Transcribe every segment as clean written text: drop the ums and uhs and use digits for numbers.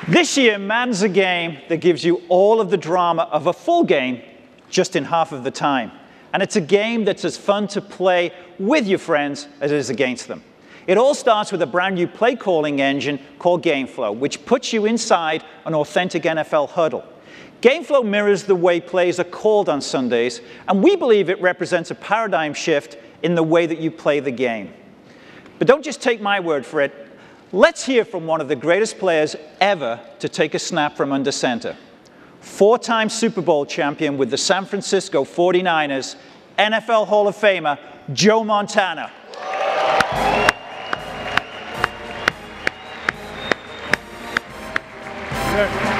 This year, Madden's a game that gives you all of the drama of a full game just in half of the time. And it's a game that's as fun to play with your friends as it is against them. It all starts with a brand new play calling engine called GameFlow, which puts you inside an authentic NFL huddle. GameFlow mirrors the way plays are called on Sundays, and we believe it represents a paradigm shift in the way that you play the game. But don't just take my word for it. Let's hear from one of the greatest players ever to take a snap from under center. Four-time Super Bowl champion with the San Francisco 49ers, NFL Hall of Famer, Joe Montana.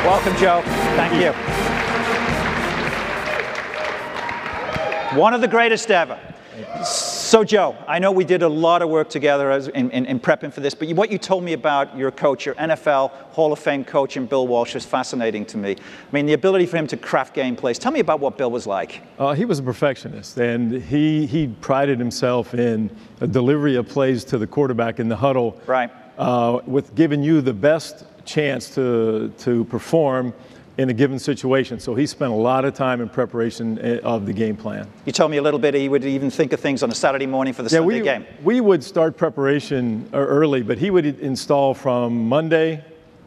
Welcome, Joe. Thank you. One of the greatest ever. So, Joe, I know we did a lot of work together in prepping for this, but what you told me about your coach, your NFL Hall of Fame coach, and Bill Walsh, was fascinating to me. I mean, the ability for him to craft game plays. Tell me about what Bill was like. He was a perfectionist, and he prided himself in a delivery of plays to the quarterback in the huddle, right? With giving you the best chance to perform in a given situation. So he spent a lot of time in preparation of the game plan. You told me a little bit he would even think of things on a Saturday morning for the Sunday game. We would start preparation early, but he would install from Monday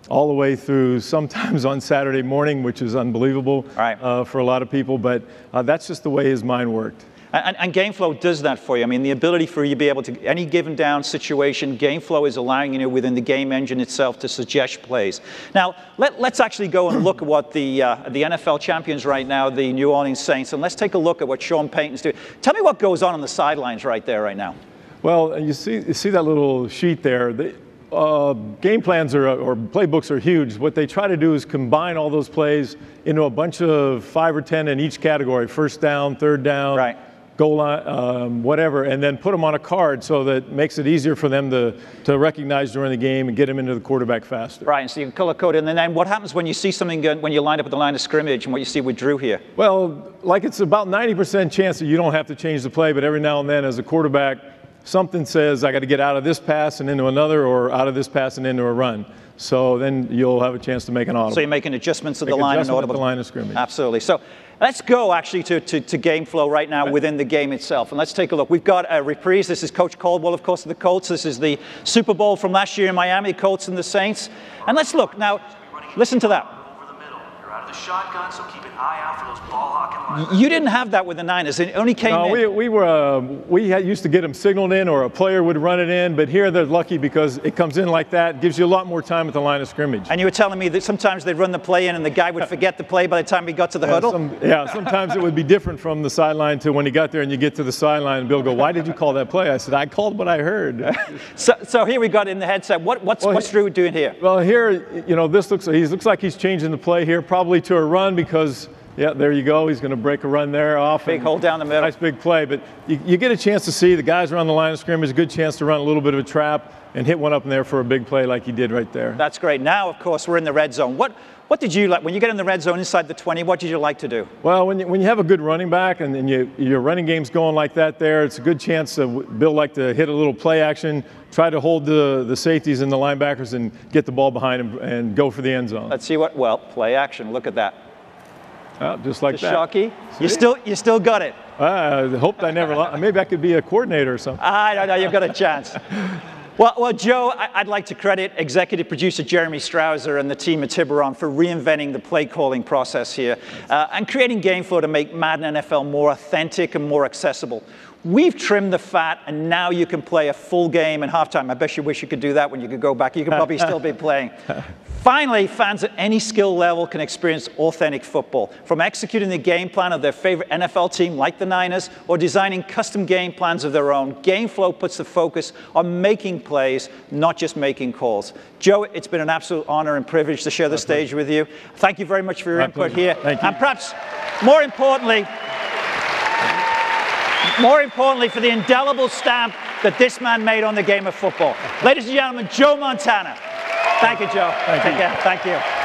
all the way through sometimes on Saturday morning, which is unbelievable for a lot of people, but that's just the way his mind worked. And GameFlow does that for you. I mean, the ability for you to be able to, any given down situation, GameFlow is allowing you within the game engine itself to suggest plays. Now, let's actually go and look at what the NFL champions right now, the New Orleans Saints, and let's take a look at what Sean Payton's doing. Tell me what goes on the sidelines right there right now. Well, you see that little sheet there. Game plans or playbooks are huge. What they try to do is combine all those plays into a bunch of 5 or 10 in each category, first down, third down. Right. Goal line, whatever, and then put them on a card so that it makes it easier for them to recognize during the game and get them into the quarterback faster. Right, and so you can color code it. And then what happens when you see something when you line up at the line of scrimmage and what you see with Drew here? Well, like it's about 90% chance that you don't have to change the play, but every now and then as a quarterback, something says I got to get out of this pass and into another, or out of this pass and into a run. So then you'll have a chance to make an audible. So you're making adjustments at the line and audible. At the line of scrimmage. Absolutely. So let's go actually to GameFlow right now within the game itself. And let's take a look. We've got a reprise. This is Coach Caldwell, of course, of the Colts. This is the Super Bowl from last year in Miami, Colts and the Saints. And let's look. Now, listen to that. The shotgun, so keep an eye out for those ball hawking lines. You didn't have that with the Niners. It only came in. We used to get them signaled in, or a player would run it in. But here they're lucky because it comes in like that. It gives you a lot more time at the line of scrimmage. And you were telling me that sometimes they'd run the play in and the guy would forget the play by the time he got to the huddle? Sometimes it would be different from the sideline to when he got there and you get to the sideline and Bill go, "Why did you call that play?" I said, "I called what I heard." So here we got in the headset. What's Drew doing here? Well, here, this looks like he's changing the play here, probably to a run because, there you go. He's going to break a run there off. Big hole down the middle. Nice big play. But you get a chance to see the guys around the line of scrimmage, a good chance to run a little bit of a trap and hit one up in there for a big play like he did right there. That's great. Now, of course, we're in the red zone. What did you like? When you get in the red zone inside the 20, what did you like to do? Well, when you have a good running back and your running game's going like that there, it's a good chance Bill liked to hit a little play action, try to hold the safeties and the linebackers and get the ball behind him and go for the end zone. Let's see play action. Look at that. Just like that. Shocky. You still got it. I hope I never. Maybe I could be a coordinator or something. I don't know. You've got a chance. Well, Joe, I'd like to credit executive producer Jeremy Strouser and the team at Tiburon for reinventing the play calling process here and creating GameFlow to make Madden NFL more authentic and more accessible. We've trimmed the fat, and now you can play a full game in halftime. I bet you wish you could do that when you could go back. You could probably still be playing. Finally, fans at any skill level can experience authentic football. From executing the game plan of their favorite NFL team like the Niners or designing custom game plans of their own, GameFlow puts the focus on making plays, not just making calls. Joe, it's been an absolute honor and privilege to share the stage with you. Thank you very much for your input here. Thank you. And perhaps more importantly, for the indelible stamp that this man made on the game of football. Ladies and gentlemen, Joe Montana. Thank you, Joe. Take care. Thank you.